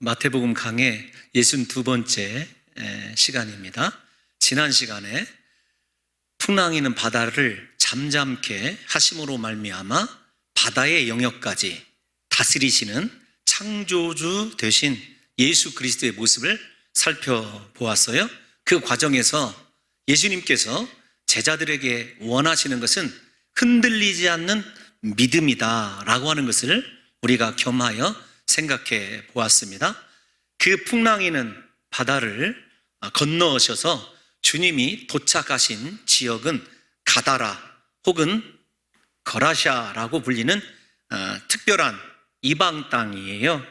마태복음 강의 62번째 시간입니다. 지난 시간에 풍랑이는 바다를 잠잠케 하심으로 말미암아 바다의 영역까지 다스리시는 창조주 되신 예수 그리스도의 모습을 살펴보았어요. 그 과정에서 예수님께서 제자들에게 원하시는 것은 흔들리지 않는 믿음이다 라고 하는 것을 우리가 겸하여 생각해 보았습니다. 그 풍랑이는 바다를 건너셔서 주님이 도착하신 지역은 가다라 혹은 거라샤라고 불리는 특별한 이방 땅이에요.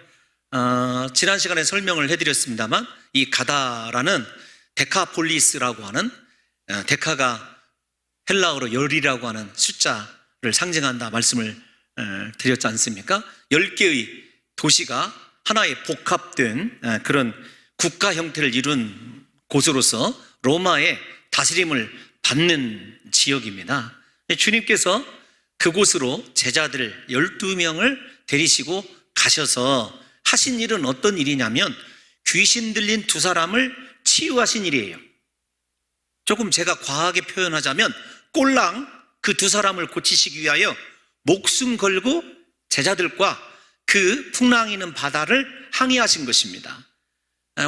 지난 시간에 설명을 해드렸습니다만 이 가다라는 데카폴리스라고 하는, 데카가 헬라어로 열이라고 하는 숫자를 상징한다 말씀을 드렸지 않습니까? 10개의 도시가 하나의 복합된 그런 국가 형태를 이룬 곳으로서 로마의 다스림을 받는 지역입니다. 주님께서 그곳으로 제자들 12명을 데리시고 가셔서 하신 일은 어떤 일이냐면 귀신 들린 두 사람을 치유하신 일이에요. 조금 제가 과하게 표현하자면 꼴랑 그 두 사람을 고치시기 위하여 목숨 걸고 제자들과 그 풍랑이는 바다를 항해하신 것입니다.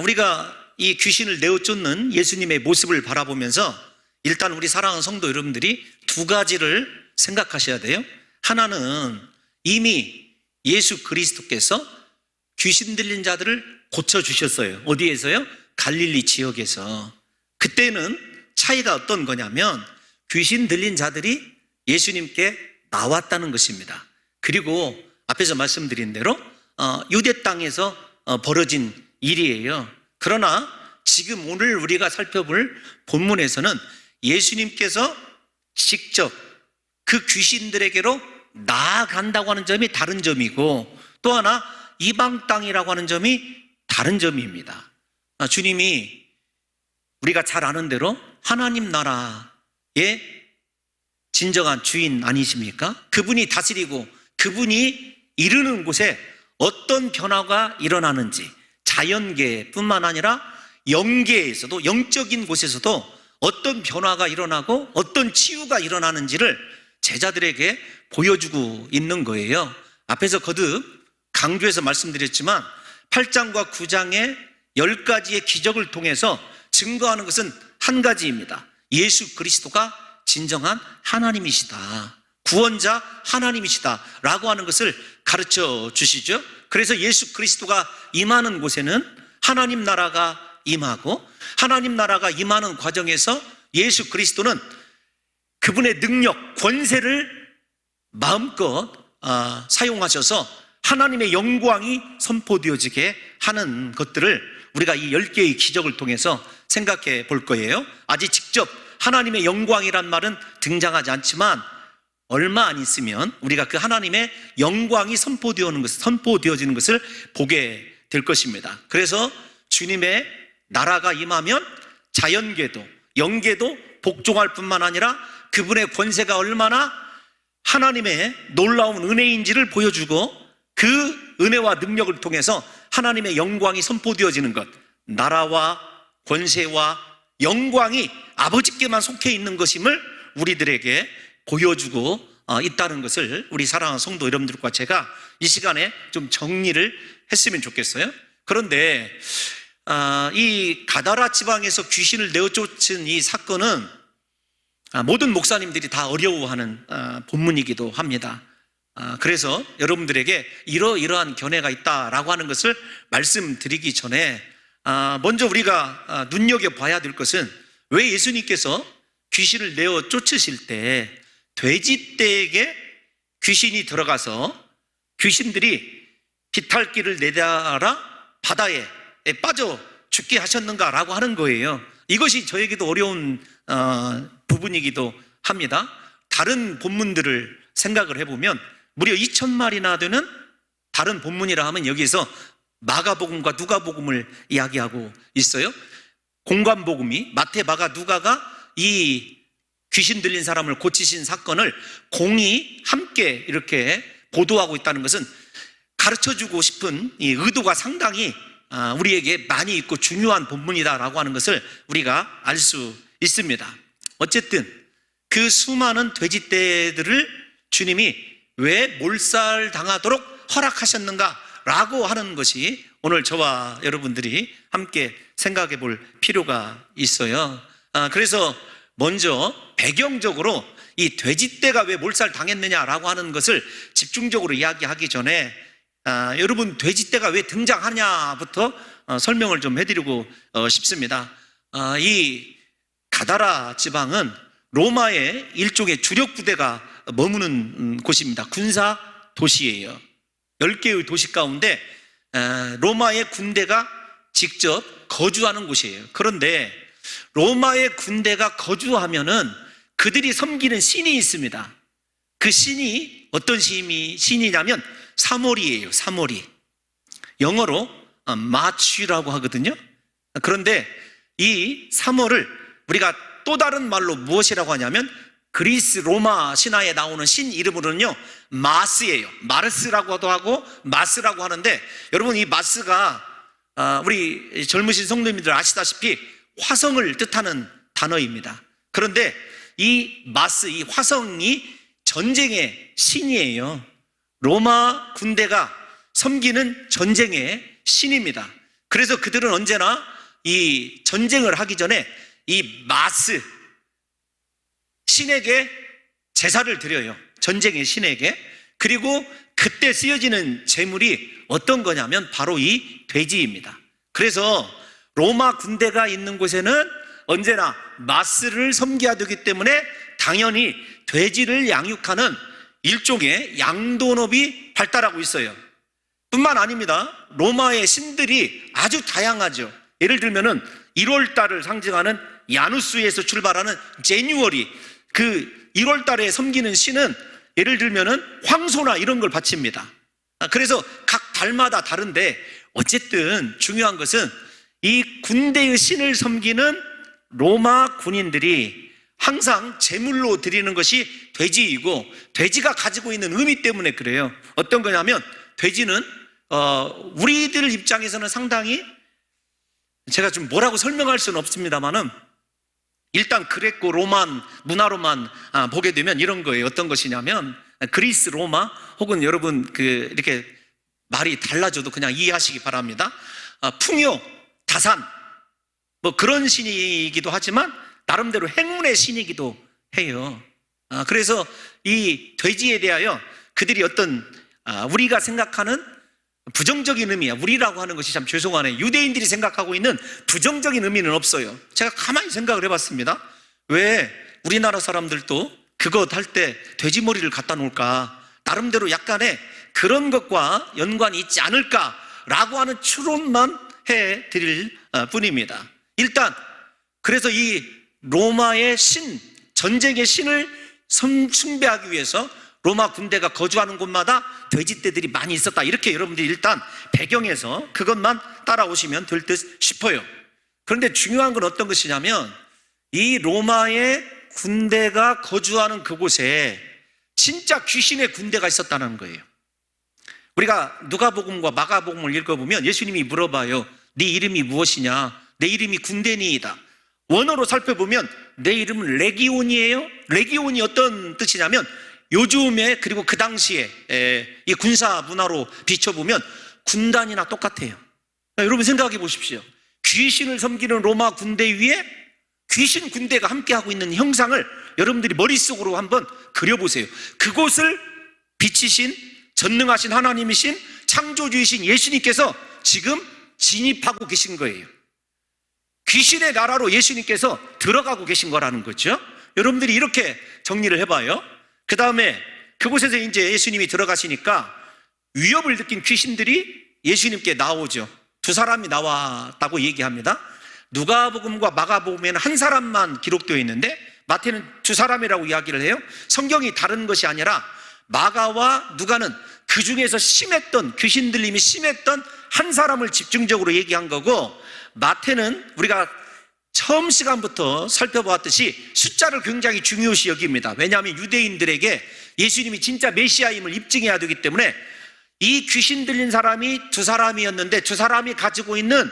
우리가 이 귀신을 내어 쫓는 예수님의 모습을 바라보면서 일단 우리 사랑하는 성도 여러분들이 두 가지를 생각하셔야 돼요. 하나는 이미 예수 그리스도께서 귀신 들린 자들을 고쳐주셨어요. 어디에서요? 갈릴리 지역에서. 그때는 차이가 어떤 거냐면 귀신 들린 자들이 예수님께 나왔다는 것입니다. 그리고 앞에서 말씀드린 대로 유대 땅에서 벌어진 일이에요. 그러나 지금 오늘 우리가 살펴볼 본문에서는 예수님께서 직접 그 귀신들에게로 나아간다고 하는 점이 다른 점이고, 또 하나 이방 땅이라고 하는 점이 다른 점입니다. 주님이 우리가 잘 아는 대로 하나님 나라의 진정한 주인 아니십니까? 그분이 다스리고 그분이 이르는 곳에 어떤 변화가 일어나는지, 자연계뿐만 아니라 영계에서도, 영적인 곳에서도 어떤 변화가 일어나고 어떤 치유가 일어나는지를 제자들에게 보여주고 있는 거예요. 앞에서 거듭 강조해서 말씀드렸지만 8장과 9장의 10가지의 기적을 통해서 증거하는 것은 한 가지입니다. 예수 그리스도가 진정한 하나님이시다, 구원자 하나님이시다 라고 하는 것을 가르쳐 주시죠. 그래서 예수 그리스도가 임하는 곳에는 하나님 나라가 임하고, 하나님 나라가 임하는 과정에서 예수 그리스도는 그분의 능력, 권세를 마음껏 사용하셔서 하나님의 영광이 선포되어지게 하는 것들을 우리가 이 10개의 기적을 통해서 생각해 볼 거예요. 아직 직접 하나님의 영광이란 말은 등장하지 않지만 얼마 안 있으면 우리가 그 하나님의 영광이 선포되어지는 것을 보게 될 것입니다. 그래서 주님의 나라가 임하면 자연계도 영계도 복종할 뿐만 아니라 그분의 권세가 얼마나 하나님의 놀라운 은혜인지를 보여주고, 그 은혜와 능력을 통해서 하나님의 영광이 선포되어지는 것, 나라와 권세와 영광이 아버지께만 속해 있는 것임을 우리들에게 보여주고 있다는 것을 우리 사랑하는 성도 여러분들과 제가 이 시간에 좀 정리를 했으면 좋겠어요. 그런데 이 가다라 지방에서 귀신을 내어 쫓은 이 사건은 모든 목사님들이 다 어려워하는 본문이기도 합니다. 그래서 여러분들에게 이러이러한 견해가 있다라고 하는 것을 말씀드리기 전에 먼저 우리가 눈여겨봐야 될 것은, 왜 예수님께서 귀신을 내어 쫓으실 때 돼지떼에게 귀신이 들어가서 귀신들이 비탈길을 내다라 바다에 빠져 죽게 하셨는가라고 하는 거예요. 이것이 저에게도 어려운 부분이기도 합니다. 다른 본문들을 생각을 해보면 무려 2,000마리나 되는 다른 본문이라 하면 여기서 마가복음과 누가복음을 이야기하고 있어요. 공관복음이 마태, 마가, 누가가 이 귀신 들린 사람을 고치신 사건을 공이 함께 이렇게 보도하고 있다는 것은 가르쳐주고 싶은 이 의도가 상당히 우리에게 많이 있고 중요한 본문이다라고 하는 것을 우리가 알 수 있습니다. 어쨌든 그 수많은 돼지떼들을 주님이 왜 몰살당하도록 허락하셨는가라고 하는 것이 오늘 저와 여러분들이 함께 생각해 볼 필요가 있어요. 그래서 먼저 배경적으로 이 돼지떼가 왜 몰살당했느냐라고 하는 것을 집중적으로 이야기하기 전에 여러분 돼지떼가 왜 등장하냐부터 설명을 좀 해드리고 싶습니다. 이 가다라 지방은 로마의 일종의 주력 부대가 머무는 곳입니다. 군사 도시예요. 10개의 도시 가운데 로마의 군대가 직접 거주하는 곳이에요. 그런데 로마의 군대가 거주하면은 그들이 섬기는 신이 있습니다. 그 신이 어떤 신이냐면 사모리예요. 사모리. 영어로 마취라고 하거든요. 그런데 이 사모를 우리가 또 다른 말로 무엇이라고 하냐면 그리스 로마 신화에 나오는 신 이름으로는요 마스예요. 마르스라고도 하고 마스라고 하는데 여러분 이 마스가 우리 젊으신 성도님들 아시다시피 화성을 뜻하는 단어입니다. 그런데 이 마스, 이 화성이 전쟁의 신이에요. 로마 군대가 섬기는 전쟁의 신입니다. 그래서 그들은 언제나 이 전쟁을 하기 전에 이 마스 신에게 제사를 드려요. 전쟁의 신에게. 그리고 그때 쓰여지는 제물이 어떤 거냐면 바로 이 돼지입니다. 그래서 로마 군대가 있는 곳에는 언제나 마스를 섬겨야 되기 때문에 당연히 돼지를 양육하는 일종의 양돈업이 발달하고 있어요. 뿐만 아닙니다. 로마의 신들이 아주 다양하죠. 예를 들면은 1월 달을 상징하는 야누스에서 출발하는 제뉴얼이 그 1월 달에 섬기는 신은 예를 들면은 황소나 이런 걸 바칩니다. 그래서 각 달마다 다른데 어쨌든 중요한 것은 이 군대의 신을 섬기는 로마 군인들이 항상 제물로 드리는 것이 돼지이고 돼지가 가지고 있는 의미 때문에 그래요. 어떤 거냐면 돼지는 우리들 입장에서는 상당히 제가 좀 뭐라고 설명할 수는 없습니다만은 일단 그레코 로만 문화로만 보게 되면 이런 거예요. 어떤 것이냐면 그리스 로마 혹은 여러분 이렇게 말이 달라져도 그냥 이해하시기 바랍니다. 풍요, 다산 뭐 그런 신이기도 하지만 나름대로 행운의 신이기도 해요. 그래서 이 돼지에 대하여 그들이 어떤 우리가 생각하는 부정적인 의미야. 우리라고 하는 것이 참 죄송하네. 유대인들이 생각하고 있는 부정적인 의미는 없어요. 제가 가만히 생각을 해봤습니다. 왜 우리나라 사람들도 그것 할 때 돼지 머리를 갖다 놓을까? 나름대로 약간의 그런 것과 연관이 있지 않을까라고 하는 추론만 해드릴 뿐입니다. 일단 그래서 이 로마의 신, 전쟁의 신을 숭배하기 위해서 로마 군대가 거주하는 곳마다 돼지떼들이 많이 있었다. 이렇게 여러분들이 일단 배경에서 그것만 따라오시면 될 듯 싶어요. 그런데 중요한 건 어떤 것이냐면 이 로마의 군대가 거주하는 그곳에 진짜 귀신의 군대가 있었다는 거예요. 우리가 누가복음과 마가복음을 읽어보면 예수님이 물어봐요. 네 이름이 무엇이냐? 내 이름이 군대니이다. 원어로 살펴보면 내 이름은 레기온이에요. 레기온이 어떤 뜻이냐면 요즘에 그리고 그 당시에 이 군사 문화로 비춰보면 군단이나 똑같아요. 여러분 생각해 보십시오. 귀신을 섬기는 로마 군대 위에 귀신 군대가 함께하고 있는 형상을 여러분들이 머릿속으로 한번 그려보세요. 그곳을 비치신 전능하신 하나님이신 창조주이신 예수님께서 지금 진입하고 계신 거예요. 귀신의 나라로 예수님께서 들어가고 계신 거라는 거죠. 여러분들이 이렇게 정리를 해봐요. 그 다음에 그곳에서 이제 예수님이 들어가시니까 위협을 느낀 귀신들이 예수님께 나오죠. 2사람이 나왔다고 얘기합니다. 누가복음과 마가복음에는 한 사람만 기록되어 있는데 마태는 2사람이라고 이야기를 해요. 성경이 다른 것이 아니라 마가와 누가는 그 중에서 심했던 귀신 들림이 심했던 한 사람을 집중적으로 얘기한 거고, 마태는 우리가 처음 시간부터 살펴보았듯이 숫자를 굉장히 중요시 여깁니다. 왜냐하면 유대인들에게 예수님이 진짜 메시아임을 입증해야 되기 때문에 이 귀신 들린 사람이 두 사람이었는데 두 사람이 가지고 있는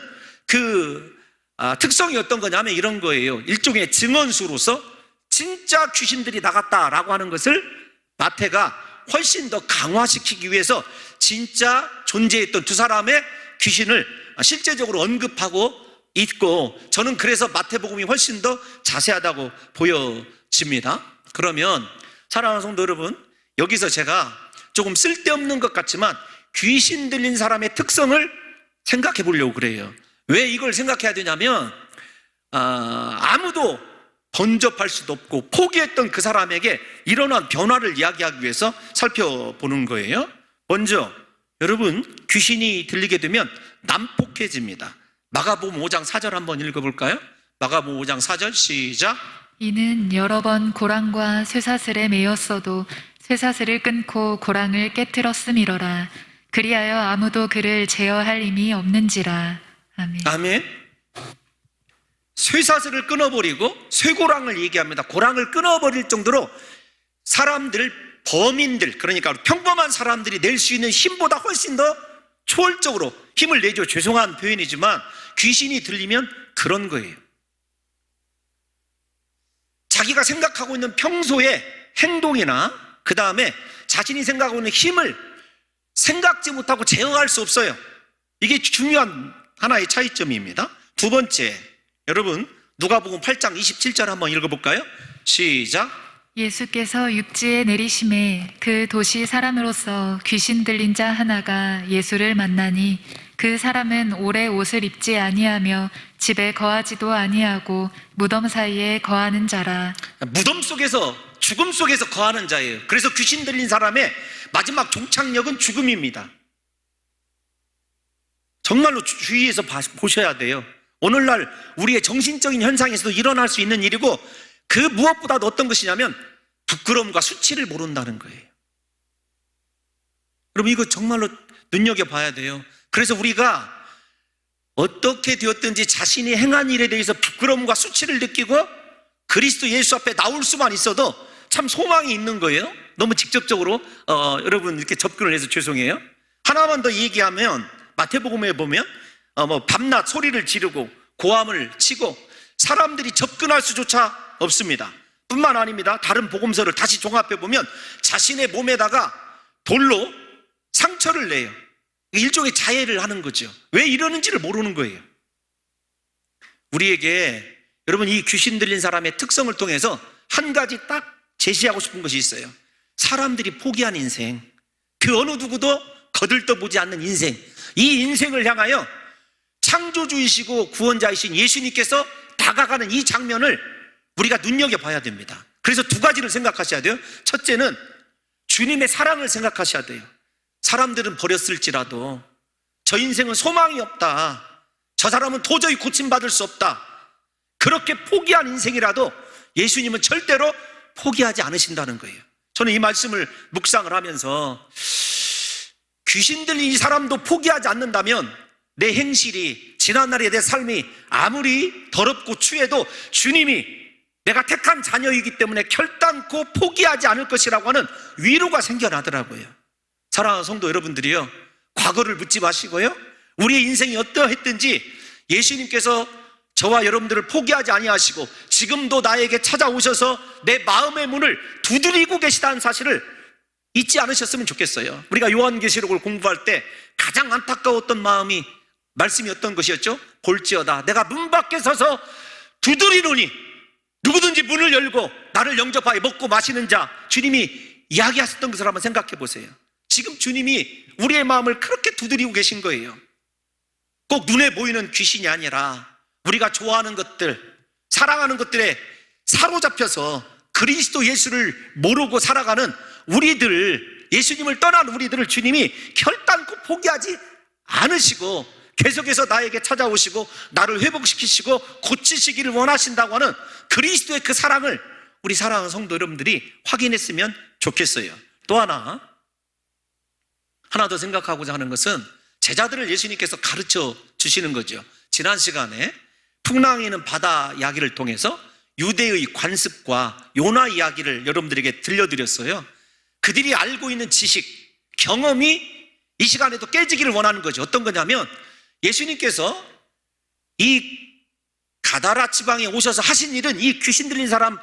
특성이 어떤 거냐면 이런 거예요. 일종의 증언수로서 진짜 귀신들이 나갔다라고 하는 것을 마태가 훨씬 더 강화시키기 위해서 진짜 존재했던 두 사람의 귀신을 실제적으로 언급하고 있고, 저는 그래서 마태복음이 훨씬 더 자세하다고 보여집니다. 그러면 사랑하는 성도 여러분, 여기서 제가 조금 쓸데없는 것 같지만 귀신 들린 사람의 특성을 생각해 보려고 그래요. 왜 이걸 생각해야 되냐면 아무도 번접할 수도 없고 포기했던 그 사람에게 일어난 변화를 이야기하기 위해서 살펴보는 거예요. 먼저 여러분, 귀신이 들리게 되면 난폭해집니다. 마가복음 5장 4절 한번 읽어볼까요? 마가복음 5장 4절 시작. 이는 여러 번 고랑과 쇠사슬에 매였어도 쇠사슬을 끊고 고랑을 깨트렸음이러라. 그리하여 아무도 그를 제어할 힘이 없는지라. 아멘. 아멘. 쇠사슬을 끊어버리고 쇠고랑을 얘기합니다. 고랑을 끊어버릴 정도로 사람들, 범인들, 그러니까 평범한 사람들이 낼 수 있는 힘보다 훨씬 더 초월적으로 힘을 내죠. 죄송한 표현이지만 귀신이 들리면 그런 거예요. 자기가 생각하고 있는 평소의 행동이나 그 다음에 자신이 생각하고 있는 힘을 생각지 못하고 제어할 수 없어요. 이게 중요한 하나의 차이점입니다. 두 번째, 여러분 누가복음 8장 27절 한번 읽어볼까요? 시작. 예수께서 육지에 내리심에 그 도시 사람으로서 귀신 들린 자 하나가 예수를 만나니 그 사람은 오래 옷을 입지 아니하며 집에 거하지도 아니하고 무덤 사이에 거하는 자라. 무덤 속에서, 죽음 속에서 거하는 자예요. 그래서 귀신 들린 사람의 마지막 종착역은 죽음입니다. 정말로 주의해서 보셔야 돼요. 오늘날 우리의 정신적인 현상에서도 일어날 수 있는 일이고, 그 무엇보다도 어떤 것이냐면 부끄러움과 수치를 모른다는 거예요. 여러분, 이거 정말로 눈여겨봐야 돼요. 그래서 우리가 어떻게 되었든지 자신이 행한 일에 대해서 부끄러움과 수치를 느끼고 그리스도 예수 앞에 나올 수만 있어도 참 소망이 있는 거예요. 너무 직접적으로 여러분 이렇게 접근을 해서 죄송해요. 하나만 더 얘기하면 마태복음에 보면 밤낮 소리를 지르고 고함을 치고 사람들이 접근할 수조차 없습니다. 뿐만 아닙니다. 다른 복음서를 다시 종합해 보면 자신의 몸에다가 돌로 상처를 내요. 일종의 자해를 하는 거죠. 왜 이러는지를 모르는 거예요. 우리에게 여러분, 이 귀신 들린 사람의 특성을 통해서 한 가지 딱 제시하고 싶은 것이 있어요. 사람들이 포기한 인생, 그 어느 누구도 거들떠보지 않는 인생, 이 인생을 향하여 창조주이시고 구원자이신 예수님께서 다가가는 이 장면을 우리가 눈여겨봐야 됩니다. 그래서 두 가지를 생각하셔야 돼요. 첫째는 주님의 사랑을 생각하셔야 돼요. 사람들은 버렸을지라도 저 인생은 소망이 없다, 저 사람은 도저히 고침받을 수 없다, 그렇게 포기한 인생이라도 예수님은 절대로 포기하지 않으신다는 거예요. 저는 이 말씀을 묵상을 하면서 귀신 들린 이 사람도 포기하지 않는다면 내 행실이, 지난날의 내 삶이 아무리 더럽고 추해도 주님이 내가 택한 자녀이기 때문에 결단코 포기하지 않을 것이라고 하는 위로가 생겨나더라고요. 사랑하는 성도 여러분들이요, 과거를 묻지 마시고요, 우리의 인생이 어떠했든지 예수님께서 저와 여러분들을 포기하지 아니하시고 지금도 나에게 찾아오셔서 내 마음의 문을 두드리고 계시다는 사실을 잊지 않으셨으면 좋겠어요. 우리가 요한계시록을 공부할 때 가장 안타까웠던 말씀이 어떤 것이었죠? 볼지어다 내가 문 밖에 서서 두드리노니 누구든지 문을 열고 나를 영접하여 먹고 마시는 자, 주님이 이야기하셨던 것을 한번 생각해 보세요. 지금 주님이 우리의 마음을 그렇게 두드리고 계신 거예요. 꼭 눈에 보이는 귀신이 아니라 우리가 좋아하는 것들, 사랑하는 것들에 사로잡혀서 그리스도 예수를 모르고 살아가는 우리들, 예수님을 떠난 우리들을 주님이 결단코 포기하지 않으시고 계속해서 나에게 찾아오시고 나를 회복시키시고 고치시기를 원하신다고 하는 그리스도의 그 사랑을 우리 사랑하는 성도 여러분들이 확인했으면 좋겠어요. 또 하나 더 생각하고자 하는 것은 제자들을 예수님께서 가르쳐 주시는 거죠. 지난 시간에 풍랑이는 바다 이야기를 통해서 유대의 관습과 요나 이야기를 여러분들에게 들려드렸어요. 그들이 알고 있는 지식, 경험이 이 시간에도 깨지기를 원하는 거죠. 어떤 거냐면 예수님께서 이 가다라 지방에 오셔서 하신 일은 이 귀신 들린 사람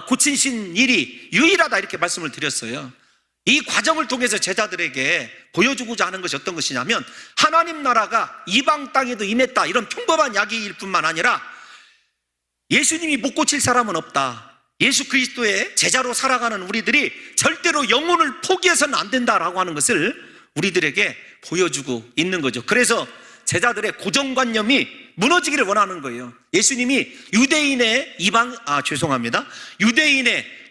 고치신 일이 유일하다 이렇게 말씀을 드렸어요. 이 과정을 통해서 제자들에게 보여주고자 하는 것이 어떤 것이냐면 하나님 나라가 이방 땅에도 임했다, 이런 평범한 이야기일 뿐만 아니라 예수님이 못 고칠 사람은 없다, 예수 그리스도의 제자로 살아가는 우리들이 절대로 영혼을 포기해서는 안 된다라고 하는 것을 우리들에게 보여주고 있는 거죠. 그래서 제자들의 고정관념이 무너지기를 원하는 거예요. 예수님이 유대인의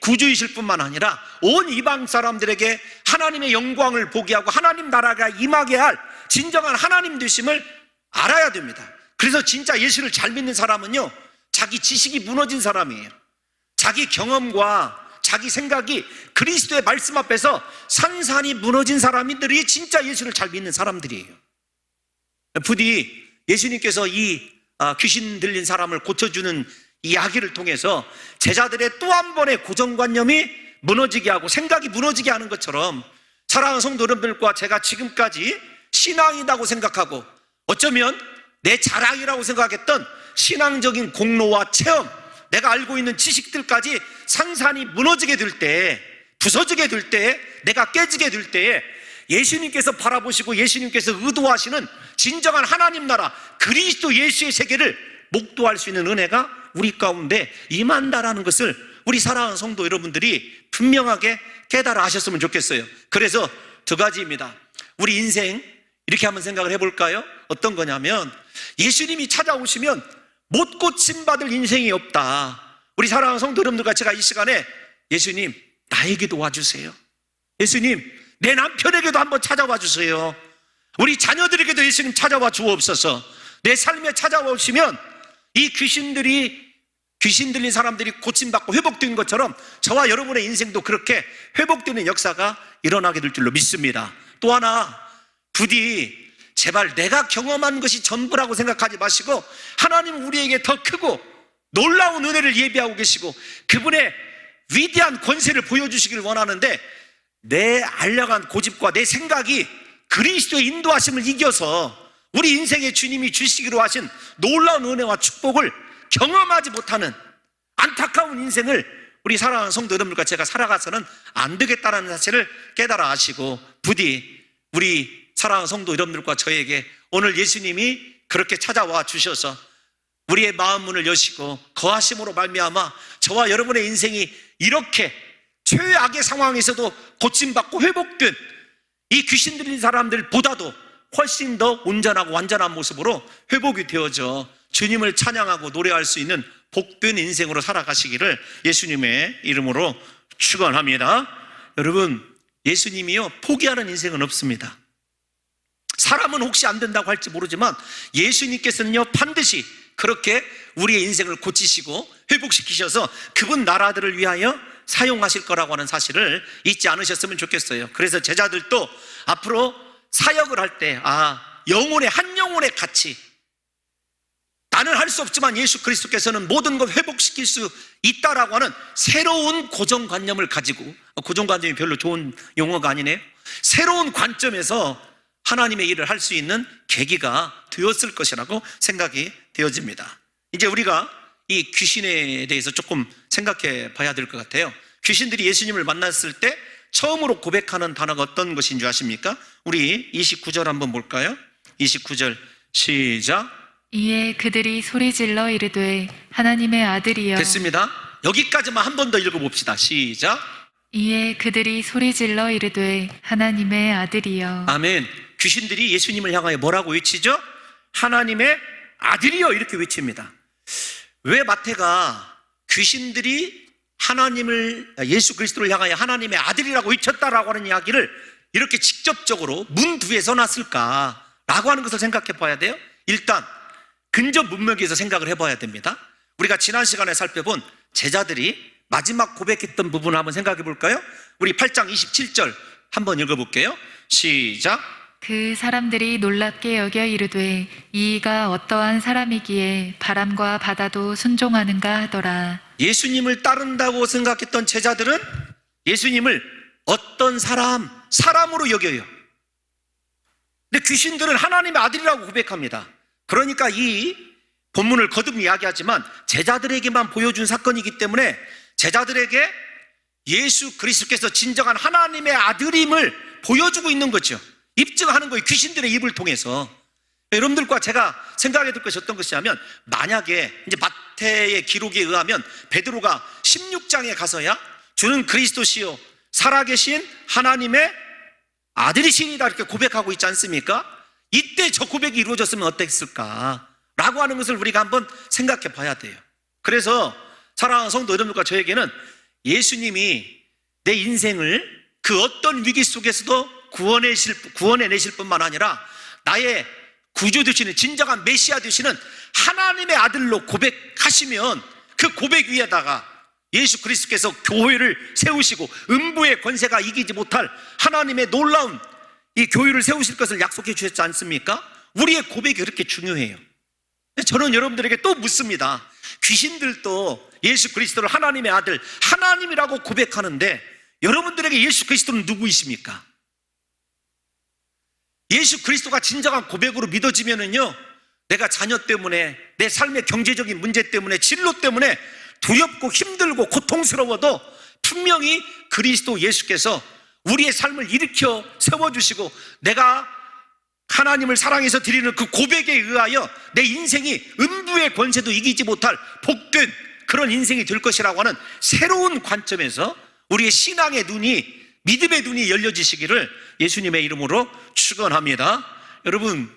구주이실 뿐만 아니라 온 이방 사람들에게 하나님의 영광을 보게 하고 하나님 나라가 임하게 할 진정한 하나님 되심을 알아야 됩니다. 그래서 진짜 예수를 잘 믿는 사람은요, 자기 지식이 무너진 사람이에요. 자기 경험과 자기 생각이 그리스도의 말씀 앞에서 산산이 무너진 사람들이 진짜 예수를 잘 믿는 사람들이에요. 부디 예수님께서 이 귀신 들린 사람을 고쳐주는 이야기를 통해서 제자들의 또 한 번의 고정관념이 무너지게 하고 생각이 무너지게 하는 것처럼 사랑하는 성도 여러분들과 제가 지금까지 신앙이라고 생각하고 어쩌면 내 자랑이라고 생각했던 신앙적인 공로와 체험, 내가 알고 있는 지식들까지 산산이 무너지게 될 때, 부서지게 될 때, 내가 깨지게 될 때에 예수님께서 바라보시고 예수님께서 의도하시는 진정한 하나님 나라 그리스도 예수의 세계를 목도할 수 있는 은혜가 우리 가운데 임한다라는 것을 우리 사랑하는 성도 여러분들이 분명하게 깨달아 하셨으면 좋겠어요. 그래서 두 가지입니다. 우리 인생 이렇게 한번 생각을 해볼까요? 어떤 거냐면 예수님이 찾아오시면 못 고침받을 인생이 없다. 우리 사랑하는 성도 여러분들과 제가 이 시간에 예수님 나에게도 와주세요, 예수님 내 남편에게도 한번 찾아와 주세요, 우리 자녀들에게도 예수님 찾아와 주옵소서. 내 삶에 찾아와 오시면 이 귀신 들린 사람들이 고침받고 회복된 것처럼 저와 여러분의 인생도 그렇게 회복되는 역사가 일어나게 될 줄로 믿습니다. 또 하나, 부디 제발 내가 경험한 것이 전부라고 생각하지 마시고 하나님은 우리에게 더 크고 놀라운 은혜를 예비하고 계시고 그분의 위대한 권세를 보여주시기를 원하는데 내 알량한 고집과 내 생각이 그리스도의 인도하심을 이겨서 우리 인생의 주님이 주시기로 하신 놀라운 은혜와 축복을 경험하지 못하는 안타까운 인생을 우리 사랑하는 성도 여러분들과 제가 살아가서는 안 되겠다는 사실을 깨달아 하시고 부디 우리 사랑하는 성도 여러분들과 저에게 오늘 예수님이 그렇게 찾아와 주셔서 우리의 마음 문을 여시고 거하심으로 말미암아 저와 여러분의 인생이 이렇게 최악의 상황에서도 고침받고 회복된 이 귀신 들린 사람들보다도 훨씬 더 온전하고 완전한 모습으로 회복이 되어져 주님을 찬양하고 노래할 수 있는 복된 인생으로 살아가시기를 예수님의 이름으로 축원합니다. 여러분, 예수님이요 포기하는 인생은 없습니다. 사람은 혹시 안 된다고 할지 모르지만 예수님께서는요 반드시 그렇게 우리의 인생을 고치시고 회복시키셔서 그분 나라들을 위하여 사용하실 거라고 하는 사실을 잊지 않으셨으면 좋겠어요. 그래서 제자들도 앞으로 사역을 할 때 한 영혼의 가치, 나는 할 수 없지만 예수 그리스도께서는 모든 것 회복시킬 수 있다라고 하는 새로운 고정관념을 가지고, 고정관념이 별로 좋은 용어가 아니네요. 새로운 관점에서 하나님의 일을 할 수 있는 계기가 되었을 것이라고 생각이 되어집니다. 이제 우리가 이 귀신에 대해서 조금 생각해 봐야 될 것 같아요. 귀신들이 예수님을 만났을 때 처음으로 고백하는 단어가 어떤 것인 줄 아십니까? 우리 29절 한번 볼까요? 29절 시작. 이에 그들이 소리질러 이르되 하나님의 아들이여. 됐습니다. 여기까지만 한 번 더 읽어봅시다. 시작. 이에 그들이 소리질러 이르되 하나님의 아들이여. 아멘. 귀신들이 예수님을 향하여 뭐라고 외치죠? 하나님의 아들이여 이렇게 외칩니다. 왜 마태가 귀신들이 예수 그리스도를 향하여 하나님의 아들이라고 외쳤다라고 하는 이야기를 이렇게 직접적으로 문 뒤에 써놨을까라고 하는 것을 생각해 봐야 돼요. 일단 근접 문맥에서 생각을 해봐야 됩니다. 우리가 지난 시간에 살펴본 제자들이 마지막 고백했던 부분을 한번 생각해 볼까요? 우리 8장 27절 한번 읽어볼게요. 시작. 그 사람들이 놀랍게 여겨 이르되 이가 어떠한 사람이기에 바람과 바다도 순종하는가 하더라. 예수님을 따른다고 생각했던 제자들은 예수님을 어떤 사람으로 여겨요. 근데 귀신들은 하나님의 아들이라고 고백합니다. 그러니까 이 본문을 거듭 이야기하지만 제자들에게만 보여준 사건이기 때문에 제자들에게 예수 그리스도께서 진정한 하나님의 아들임을 보여주고 있는 거죠. 입증하는 거예요. 귀신들의 입을 통해서. 여러분들과 제가 생각해 둘 것이 어떤 것이냐면, 만약에 이제 마태의 기록에 의하면 베드로가 16장에 가서야 주는 그리스도시요 살아계신 하나님의 아들이시니다 이렇게 고백하고 있지 않습니까? 이때 저 고백이 이루어졌으면 어땠을까 라고 하는 것을 우리가 한번 생각해 봐야 돼요. 그래서 사랑하는 성도 여러분들과 저에게는 예수님이 내 인생을 그 어떤 위기 속에서도 구원해내실 뿐만 아니라 나의 구주 되시는 진정한 메시아 되시는 하나님의 아들로 고백하시면 그 고백 위에다가 예수 그리스도께서 교회를 세우시고 음부의 권세가 이기지 못할 하나님의 놀라운 이 교회를 세우실 것을 약속해 주셨지 않습니까? 우리의 고백이 그렇게 중요해요. 저는 여러분들에게 또 묻습니다. 귀신들도 예수 그리스도를 하나님의 아들, 하나님이라고 고백하는데 여러분들에게 예수 그리스도는 누구이십니까? 예수 그리스도가 진정한 고백으로 믿어지면은요, 내가 자녀 때문에, 내 삶의 경제적인 문제 때문에, 진로 때문에 두렵고 힘들고 고통스러워도 분명히 그리스도 예수께서 우리의 삶을 일으켜 세워주시고 내가 하나님을 사랑해서 드리는 그 고백에 의하여 내 인생이 음부의 권세도 이기지 못할 복된 그런 인생이 될 것이라고 하는 새로운 관점에서 우리의 신앙의 눈이, 믿음의 눈이 열려지시기를 예수님의 이름으로 축원합니다. 여러분,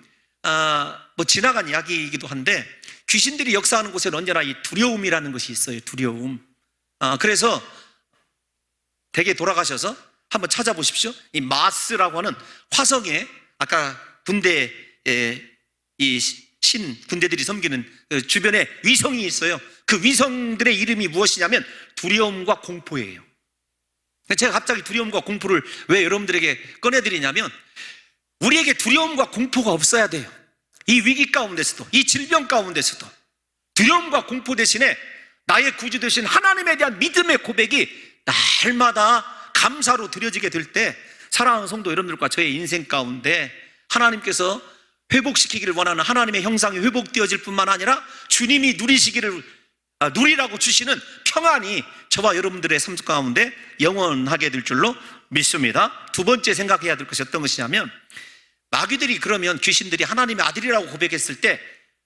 뭐 지나간 이야기이기도 한데 귀신들이 역사하는 곳에는 언제나 이 두려움이라는 것이 있어요. 두려움. 그래서 댁에 돌아가셔서 한번 찾아보십시오. 이 마스라고 하는 화성에, 아까 군대에 이 군대들이 섬기는 그 주변에 위성이 있어요. 그 위성들의 이름이 무엇이냐면 두려움과 공포예요. 제가 갑자기 두려움과 공포를 왜 여러분들에게 꺼내드리냐면, 우리에게 두려움과 공포가 없어야 돼요. 이 위기 가운데서도, 이 질병 가운데서도 두려움과 공포 대신에 나의 구주 되신 하나님에 대한 믿음의 고백이 날마다 감사로 드려지게 될 때, 사랑하는 성도 여러분들과 저의 인생 가운데 하나님께서 회복시키기를 원하는 하나님의 형상이 회복되어질 뿐만 아니라 주님이 누리라고 주시는 평안이 저와 여러분들의 삶 가운데 영원하게 될 줄로 믿습니다. 두 번째 생각해야 될 것이 어떤 것이냐면, 마귀들이 그러면 귀신들이 하나님의 아들이라고 고백했을 때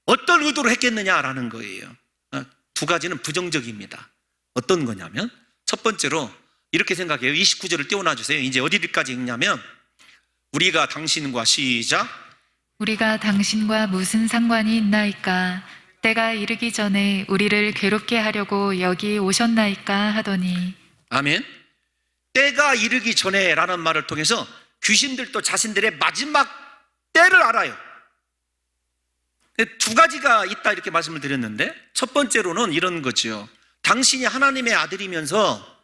어떤 의도로 했겠느냐라는 거예요. 두 가지는 부정적입니다. 어떤 거냐면, 첫 번째로 이렇게 생각해요. 29절을 띄워놔 주세요. 이제 어디까지 읽냐면, 우리가 당신과 시작, 우리가 당신과 무슨 상관이 있나이까? 때가 이르기 전에 우리를 괴롭게 하려고 여기 오셨나이까 하더니. 아멘. 때가 이르기 전에 라는 말을 통해서 귀신들도 자신들의 마지막 때를 알아요. 두 가지가 있다 이렇게 말씀을 드렸는데, 첫 번째로는 이런 거죠. 당신이 하나님의 아들이면서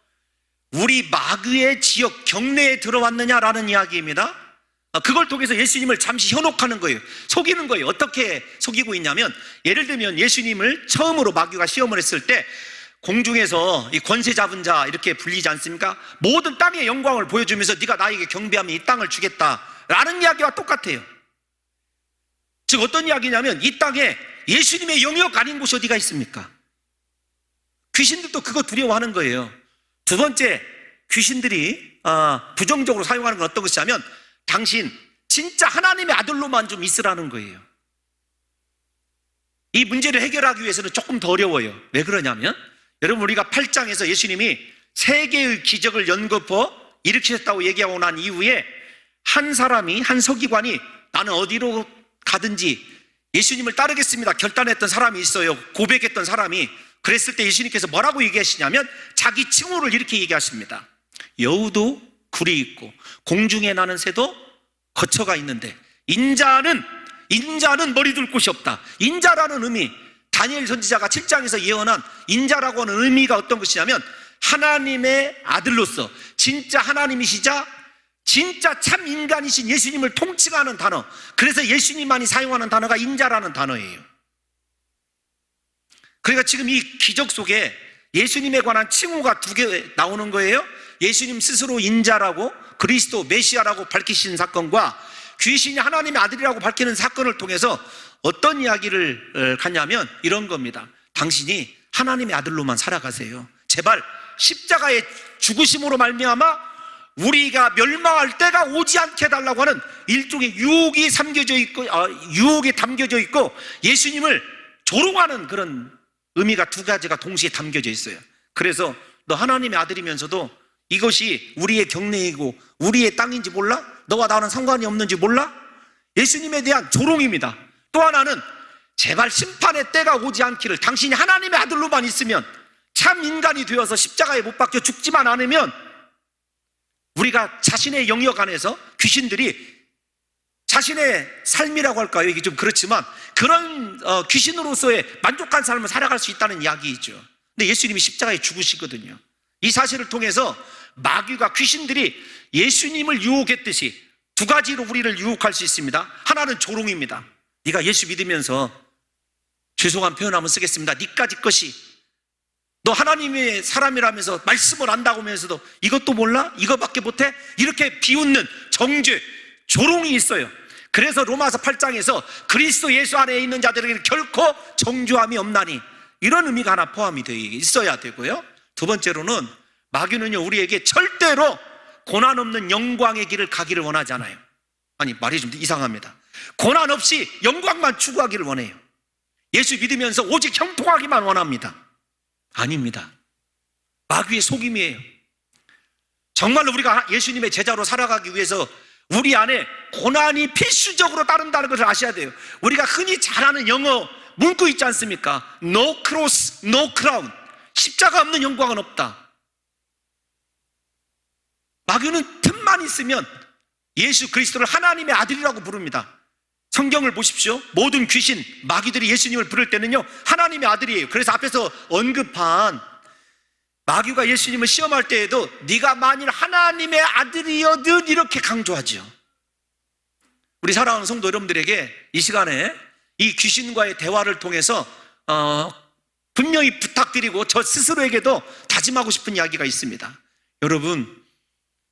우리 마귀의 지역 경내에 들어왔느냐라는 이야기입니다. 그걸 통해서 예수님을 잠시 현혹하는 거예요. 속이는 거예요. 어떻게 속이고 있냐면, 예를 들면 예수님을 처음으로 마귀가 시험을 했을 때 공중에서 이 권세 잡은 자 이렇게 불리지 않습니까? 모든 땅의 영광을 보여주면서 네가 나에게 경배하면 이 땅을 주겠다라는 이야기와 똑같아요. 즉 어떤 이야기냐면, 이 땅에 예수님의 영역 아닌 곳이 어디가 있습니까? 귀신들도 그거 두려워하는 거예요. 두 번째, 귀신들이 부정적으로 사용하는 건 어떤 것이냐면, 당신 진짜 하나님의 아들로만 좀 있으라는 거예요. 이 문제를 해결하기 위해서는 조금 더 어려워요. 왜 그러냐면, 여러분, 우리가 8장에서 예수님이 세 개의 기적을 연거푸어 일으키셨다고 얘기하고 난 이후에 한 사람이, 한 서기관이 나는 어디로 가든지 예수님을 따르겠습니다 결단했던 사람이 있어요. 고백했던 사람이. 그랬을 때 예수님께서 뭐라고 얘기하시냐면, 자기 칭호를 이렇게 얘기하십니다. 여우도 굴이 있고 공중에 나는 새도 거처가 있는데 인자는 머리 둘 곳이 없다. 인자라는 의미, 다니엘 선지자가 7장에서 예언한 인자라고 하는 의미가 어떤 것이냐면, 하나님의 아들로서 진짜 하나님이시자 진짜 참 인간이신 예수님을 통칭하는 단어, 그래서 예수님만이 사용하는 단어가 인자라는 단어예요. 그러니까 지금 이 기적 속에 예수님에 관한 칭호가 두 개 나오는 거예요. 예수님 스스로 인자라고, 그리스도 메시아라고 밝히신 사건과 귀신이 하나님의 아들이라고 밝히는 사건을 통해서 어떤 이야기를 갖냐면 이런 겁니다. 당신이 하나님의 아들로만 살아가세요. 제발 십자가의 죽으심으로 말미암아 우리가 멸망할 때가 오지 않게 해달라고 하는 일종의 유혹이 담겨져 있고 예수님을 조롱하는 그런 의미가 두 가지가 동시에 담겨져 있어요. 그래서 너 하나님의 아들이면서도 이것이 우리의 경내이고 우리의 땅인지 몰라? 너와 나와는 상관이 없는지 몰라? 예수님에 대한 조롱입니다. 또 하나는 제발 심판의 때가 오지 않기를, 당신이 하나님의 아들로만 있으면, 참 인간이 되어서 십자가에 못 박혀 죽지만 않으면 우리가 자신의 영역 안에서 귀신들이 자신의 삶이라고 할까요? 이게 좀 그렇지만 그런 귀신으로서의 만족한 삶을 살아갈 수 있다는 이야기이죠. 근데 예수님이 십자가에 죽으시거든요. 이 사실을 통해서 마귀가, 귀신들이 예수님을 유혹했듯이 두 가지로 우리를 유혹할 수 있습니다. 하나는 조롱입니다. 네가 예수 믿으면서, 죄송한 표현 한번 쓰겠습니다, 니까지 것이, 너 하나님의 사람이라면서 말씀을 안다고 하면서도 이것도 몰라? 이거밖에 못해? 이렇게 비웃는 정죄, 조롱이 있어요. 그래서 로마서 8장에서 그리스도 예수 안에 있는 자들에게는 결코 정죄함이 없나니, 이런 의미가 하나 포함이 되어 있어야 되고요. 두 번째로는 마귀는요, 우리에게 절대로 고난 없는 영광의 길을 가기를 원하지 않아요. 아니, 말이 좀 이상합니다. 고난 없이 영광만 추구하기를 원해요. 예수 믿으면서 오직 형통하기만 원합니다. 아닙니다. 마귀의 속임이에요. 정말로 우리가 예수님의 제자로 살아가기 위해서 우리 안에 고난이 필수적으로 따른다는 것을 아셔야 돼요. 우리가 흔히 잘 아는 영어 문구 있지 않습니까? No cross, no crown. 십자가 없는 영광은 없다. 마귀는 틈만 있으면 예수 그리스도를 하나님의 아들이라고 부릅니다. 성경을 보십시오. 모든 귀신, 마귀들이 예수님을 부를 때는요, 하나님의 아들이에요. 그래서 앞에서 언급한 마귀가 예수님을 시험할 때에도 네가 만일 하나님의 아들이여든 이렇게 강조하죠. 우리 사랑하는 성도 여러분들에게 이 시간에 이 귀신과의 대화를 통해서 분명히 부탁드리고 저 스스로에게도 다짐하고 싶은 이야기가 있습니다. 여러분,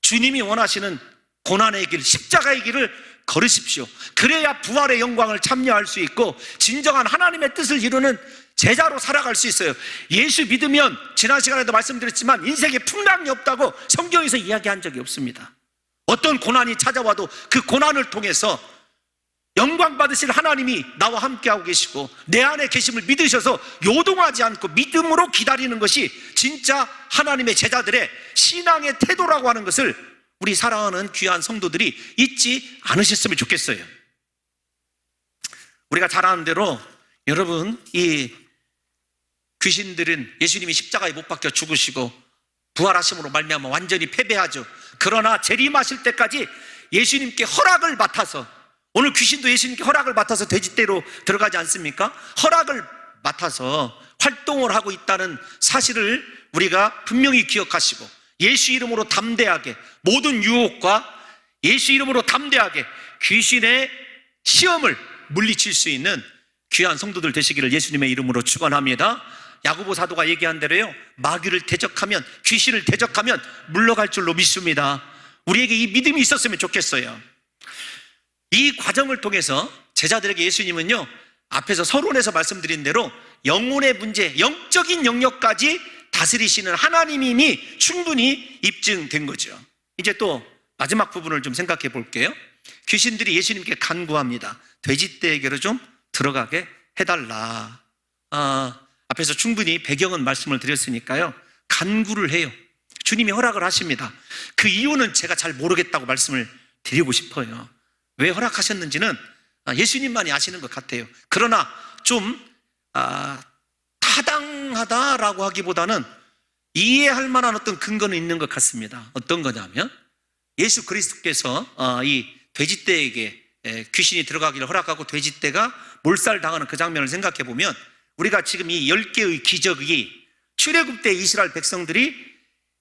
주님이 원하시는 고난의 길, 십자가의 길을 걸으십시오. 그래야 부활의 영광을 참여할 수 있고 진정한 하나님의 뜻을 이루는 제자로 살아갈 수 있어요. 예수 믿으면, 지난 시간에도 말씀드렸지만, 인생에 풍랑이 없다고 성경에서 이야기한 적이 없습니다. 어떤 고난이 찾아와도 그 고난을 통해서 영광 받으실 하나님이 나와 함께하고 계시고 내 안에 계심을 믿으셔서 요동하지 않고 믿음으로 기다리는 것이 진짜 하나님의 제자들의 신앙의 태도라고 하는 것을 우리 사랑하는 귀한 성도들이 잊지 않으셨으면 좋겠어요. 우리가 잘 아는 대로 여러분, 이 귀신들은 예수님이 십자가에 못 박혀 죽으시고 부활하심으로 말미암아 완전히 패배하죠. 그러나 재림하실 때까지 예수님께 허락을 맡아서, 오늘 귀신도 예수님께 허락을 맡아서 돼지떼로 들어가지 않습니까? 허락을 맡아서 활동을 하고 있다는 사실을 우리가 분명히 기억하시고, 예수 이름으로 담대하게 모든 유혹과 예수 이름으로 담대하게 귀신의 시험을 물리칠 수 있는 귀한 성도들 되시기를 예수님의 이름으로 축원합니다. 야고보 사도가 얘기한 대로요, 마귀를 대적하면, 귀신을 대적하면 물러갈 줄로 믿습니다. 우리에게 이 믿음이 있었으면 좋겠어요. 이 과정을 통해서 제자들에게 예수님은요, 앞에서 서론에서 말씀드린 대로 영혼의 문제, 영적인 영역까지 다스리시는 하나님임이 충분히 입증된 거죠. 이제 또 마지막 부분을 좀 생각해 볼게요. 귀신들이 예수님께 간구합니다. 돼지떼에게로 좀 들어가게 해달라. 앞에서 충분히 배경은 말씀을 드렸으니까요, 간구를 해요. 주님이 허락을 하십니다. 그 이유는 제가 잘 모르겠다고 말씀을 드리고 싶어요. 왜 허락하셨는지는 예수님만이 아시는 것 같아요. 그러나 좀 타당하다라고 하기보다는 이해할 만한 어떤 근거는 있는 것 같습니다. 어떤 거냐면, 예수 그리스도께서 이 돼지떼에게 귀신이 들어가기를 허락하고 돼지떼가 몰살당하는 그 장면을 생각해 보면, 우리가 지금 이 10개의 기적이 출애굽 때 이스라엘 백성들이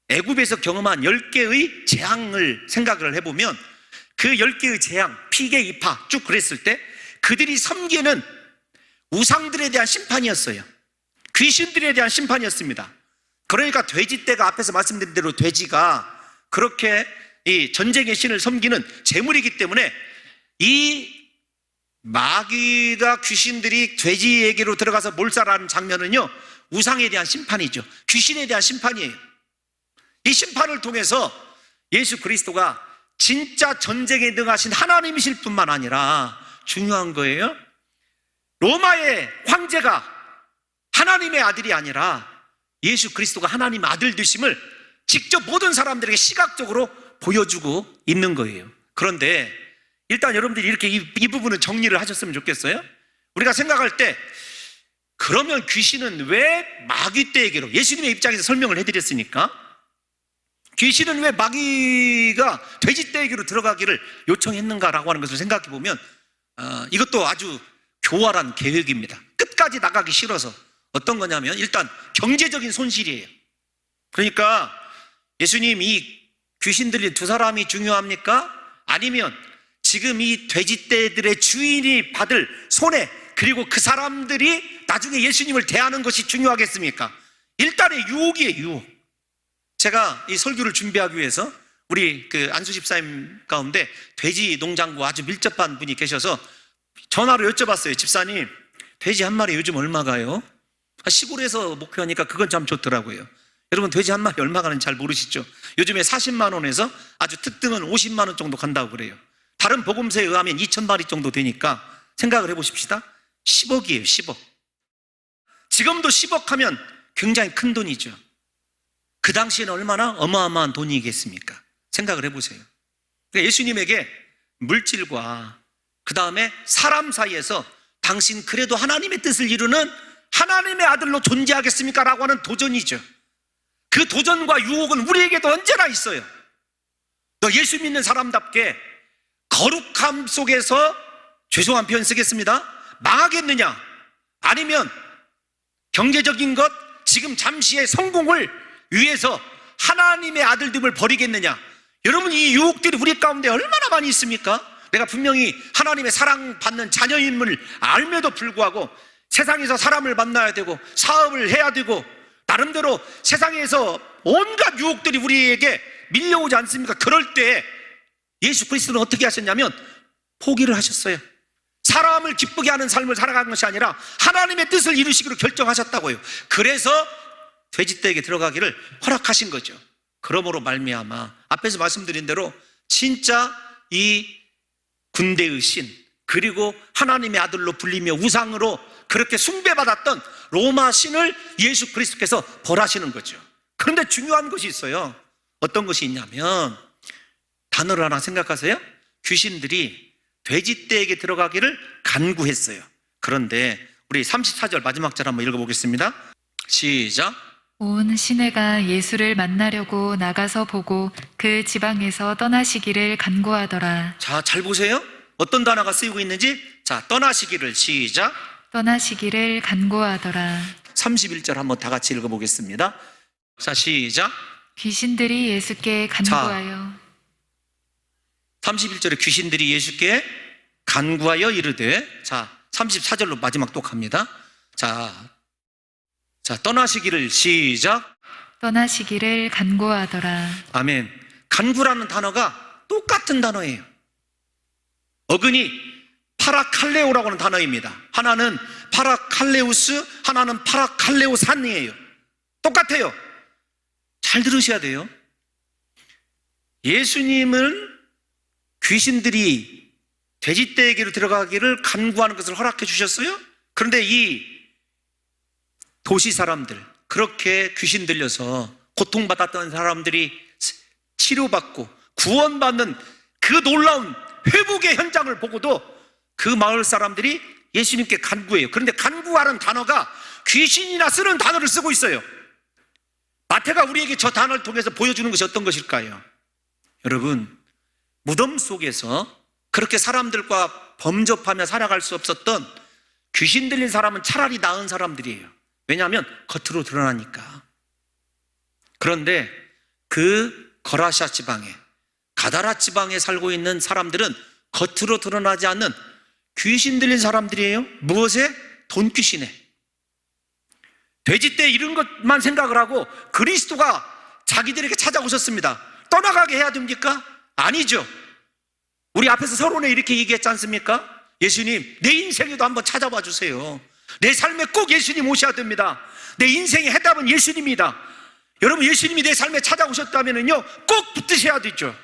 애굽에서 경험한 10개의 재앙을 생각을 해보면, 그 10개의 재앙, 피계, 이파 쭉 그랬을 때 그들이 섬기는 우상들에 대한 심판이었어요. 귀신들에 대한 심판이었습니다. 그러니까 돼지떼가, 앞에서 말씀드린 대로 돼지가 그렇게 이 전쟁의 신을 섬기는 제물이기 때문에 이 마귀가 귀신들이 돼지에게로 들어가서 몰살하는 장면은요, 우상에 대한 심판이죠. 귀신에 대한 심판이에요. 이 심판을 통해서 예수 그리스도가 진짜 전쟁에 능하신 하나님이실 뿐만 아니라 중요한 거예요. 로마의 황제가 하나님의 아들이 아니라 예수 그리스도가 하나님의 아들 되심을 직접 모든 사람들에게 시각적으로 보여주고 있는 거예요. 그런데 일단 여러분들이 이렇게 이 부분은 정리를 하셨으면 좋겠어요. 우리가 생각할 때 그러면 귀신은 왜 마귀 떼에게로, 예수님의 입장에서 설명을 해드렸으니까 귀신은 왜 마귀가 돼지 떼에게로 들어가기를 요청했는가라고 하는 것을 생각해 보면 이것도 아주 교활한 계획입니다. 끝까지 나가기 싫어서. 어떤 거냐면 일단 경제적인 손실이에요. 그러니까 예수님, 이 귀신 들린 두 사람이 중요합니까? 아니면 지금 이 돼지떼들의 주인이 받을 손해, 그리고 그 사람들이 나중에 예수님을 대하는 것이 중요하겠습니까? 일단의 유혹이에요, 유혹. 제가 이 설교를 준비하기 위해서 우리 그 안수 집사님 가운데 돼지 농장과 아주 밀접한 분이 계셔서 전화로 여쭤봤어요. 집사님, 돼지 한 마리 요즘 얼마가요? 시골에서 목표하니까 그건 참 좋더라고요. 여러분, 돼지 한 마리 얼마 가는지 잘 모르시죠? 요즘에 40만 원에서 아주 특등은 50만 원 정도 간다고 그래요. 다른 복음서에 의하면 2,000마리 정도 되니까 생각을 해보십시다. 10억이에요, 10억. 지금도 10억 하면 굉장히 큰 돈이죠. 그 당시에는 얼마나 어마어마한 돈이겠습니까? 생각을 해보세요. 그러니까 예수님에게 물질과 그 다음에 사람 사이에서 당신 그래도 하나님의 뜻을 이루는 하나님의 아들로 존재하겠습니까? 라고 하는 도전이죠. 그 도전과 유혹은 우리에게도 언제나 있어요. 너 예수 믿는 사람답게 거룩함 속에서, 죄송한 표현 쓰겠습니다, 망하겠느냐? 아니면 경제적인 것, 지금 잠시의 성공을 위해서 하나님의 아들됨을 버리겠느냐? 여러분, 이 유혹들이 우리 가운데 얼마나 많이 있습니까? 내가 분명히 하나님의 사랑받는 자녀임을 알면도 불구하고 세상에서 사람을 만나야 되고 사업을 해야 되고 나름대로 세상에서 온갖 유혹들이 우리에게 밀려오지 않습니까? 그럴 때 예수 그리스도는 어떻게 하셨냐면 포기를 하셨어요. 사람을 기쁘게 하는 삶을 살아가는 것이 아니라 하나님의 뜻을 이루시기로 결정하셨다고요. 그래서 돼지떼에게 들어가기를 허락하신 거죠. 그러므로 말미암아 앞에서 말씀드린 대로 진짜 이 군대의 신, 그리고 하나님의 아들로 불리며 우상으로 그렇게 숭배받았던 로마 신을 예수 그리스도께서 벌하시는 거죠. 그런데 중요한 것이 있어요. 어떤 것이 있냐면, 단어를 하나 생각하세요. 귀신들이 돼지떼에게 들어가기를 간구했어요. 그런데 우리 34절 마지막 절 한번 읽어보겠습니다. 시작. 온 시내가 예수를 만나려고 나가서 보고 그 지방에서 떠나시기를 간구하더라. 자, 잘 보세요. 어떤 단어가 쓰이고 있는지. 자, 떠나시기를, 시작. 떠나시기를 간구하더라. 31절 한번 다 같이 읽어보겠습니다. 자, 시작. 귀신들이 예수께 간구하여. 31절에 귀신들이 예수께 간구하여 이르되, 자, 34절로 마지막 또 갑니다. 자, 떠나시기를, 시작. 떠나시기를 간구하더라. 아멘. 간구라는 단어가 똑같은 단어예요. 어근이 파라칼레오라고 하는 단어입니다. 하나는 파라칼레우스, 하나는 파라칼레오산이에요. 똑같아요. 잘 들으셔야 돼요. 예수님은 귀신들이 돼지떼에게로 들어가기를 간구하는 것을 허락해 주셨어요. 그런데 이 도시 사람들, 그렇게 귀신 들려서 고통받았던 사람들이 치료받고 구원받는 그 놀라운 회복의 현장을 보고도 그 마을 사람들이 예수님께 간구해요. 그런데 간구하는 단어가 귀신이나 쓰는 단어를 쓰고 있어요. 마태가 우리에게 저 단어를 통해서 보여주는 것이 어떤 것일까요? 여러분, 무덤 속에서 그렇게 사람들과 범접하며 살아갈 수 없었던 귀신 들린 사람은 차라리 나은 사람들이에요. 왜냐하면 겉으로 드러나니까. 그런데 그 거라샤 지방에, 가다라 지방에 살고 있는 사람들은 겉으로 드러나지 않는 귀신 들린 사람들이에요. 무엇에? 돈귀신에. 돼지떼 이런 것만 생각을 하고 그리스도가 자기들에게 찾아오셨습니다. 떠나가게 해야 됩니까? 아니죠. 우리 앞에서 서론에 이렇게 얘기했지 않습니까? 예수님, 내 인생에도 한번 찾아봐 주세요. 내 삶에 꼭 예수님 오셔야 됩니다. 내 인생의 해답은 예수님이다. 여러분, 예수님이 내 삶에 찾아오셨다면요, 꼭 붙으셔야 되죠.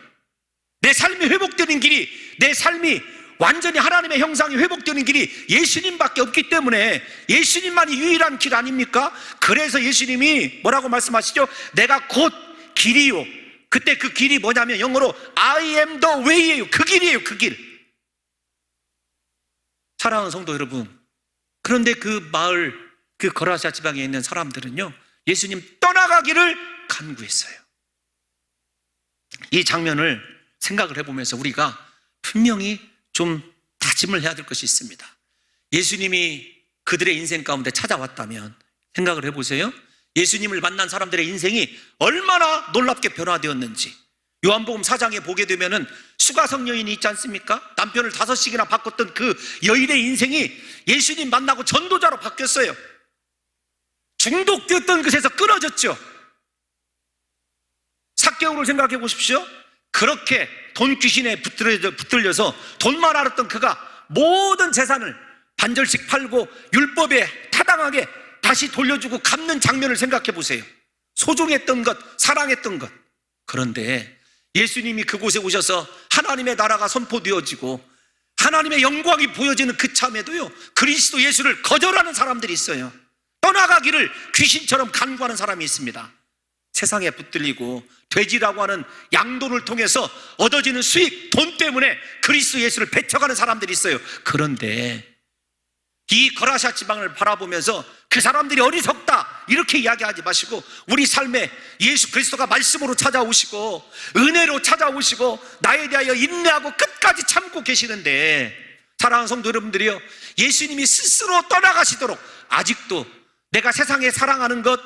내 삶이 회복되는 길이, 내 삶이 완전히 하나님의 형상이 회복되는 길이 예수님밖에 없기 때문에 예수님만이 유일한 길 아닙니까? 그래서 예수님이 뭐라고 말씀하시죠? 내가 곧 길이요. 그때 그 길이 뭐냐면 영어로 I am the way예요. 그 길이에요. 그 길. 사랑하는 성도 여러분, 그런데 그 마을, 그 거라사 지방에 있는 사람들은요, 예수님 떠나가기를 간구했어요. 이 장면을 생각을 해보면서 우리가 분명히 좀 다짐을 해야 될 것이 있습니다. 예수님이 그들의 인생 가운데 찾아왔다면 생각을 해보세요. 예수님을 만난 사람들의 인생이 얼마나 놀랍게 변화되었는지. 요한복음 4장에 보게 되면은 수가성 여인이 있지 않습니까? 남편을 5씩이나 바꿨던 그 여인의 인생이 예수님 만나고 전도자로 바뀌었어요. 중독되었던 것에서 끊어졌죠. 삭개오를 생각해 보십시오. 그렇게 돈 귀신에 붙들려서 돈만 알았던 그가 모든 재산을 반절씩 팔고 율법에 타당하게 다시 돌려주고 갚는 장면을 생각해 보세요. 소중했던 것, 사랑했던 것. 그런데 예수님이 그곳에 오셔서 하나님의 나라가 선포되어지고 하나님의 영광이 보여지는 그 참에도요, 그리스도 예수를 거절하는 사람들이 있어요. 떠나가기를 귀신처럼 간구하는 사람이 있습니다. 세상에 붙들리고 돼지라고 하는 양돈을 통해서 얻어지는 수익, 돈 때문에 그리스도 예수를 배척하는 사람들이 있어요. 그런데 이 거라사 지방을 바라보면서 그 사람들이 어리석다 이렇게 이야기하지 마시고 우리 삶에 예수 그리스도가 말씀으로 찾아오시고 은혜로 찾아오시고 나에 대하여 인내하고 끝까지 참고 계시는데, 사랑하는 성도 여러분들이요, 예수님이 스스로 떠나가시도록 아직도 내가 세상에 사랑하는 것,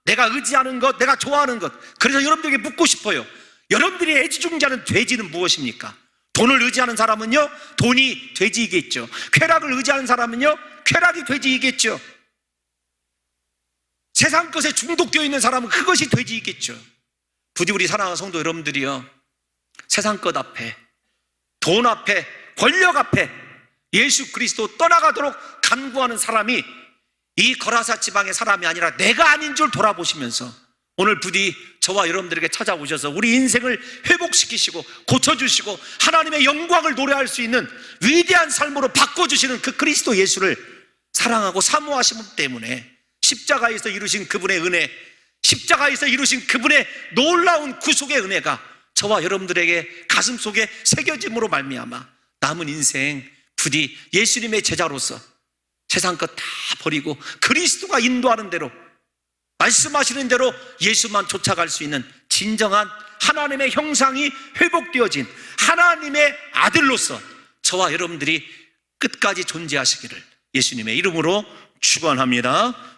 내가 의지하는 것, 내가 좋아하는 것. 그래서 여러분들에게 묻고 싶어요. 여러분들이 애지중지하는 돼지는 무엇입니까? 돈을 의지하는 사람은요, 돈이 돼지이겠죠. 쾌락을 의지하는 사람은요, 쾌락이 돼지이겠죠. 세상 것에 중독되어 있는 사람은 그것이 돼지이겠죠. 부디 우리 사랑하는 성도 여러분들이요, 세상 것 앞에, 돈 앞에, 권력 앞에 예수 그리스도 떠나가도록 간구하는 사람이 이 거라사 지방의 사람이 아니라 내가 아닌 줄 돌아보시면서 오늘 부디 저와 여러분들에게 찾아오셔서 우리 인생을 회복시키시고 고쳐주시고 하나님의 영광을 노래할 수 있는 위대한 삶으로 바꿔주시는 그 그리스도 예수를 사랑하고 사모하시기 때문에 십자가에서 이루신 그분의 은혜, 십자가에서 이루신 그분의 놀라운 구속의 은혜가 저와 여러분들에게 가슴속에 새겨짐으로 말미암아 남은 인생 부디 예수님의 제자로서 세상 것 다 버리고 그리스도가 인도하는 대로, 말씀하시는 대로 예수만 쫓아갈 수 있는 진정한 하나님의 형상이 회복되어진 하나님의 아들로서 저와 여러분들이 끝까지 존재하시기를 예수님의 이름으로 축원합니다.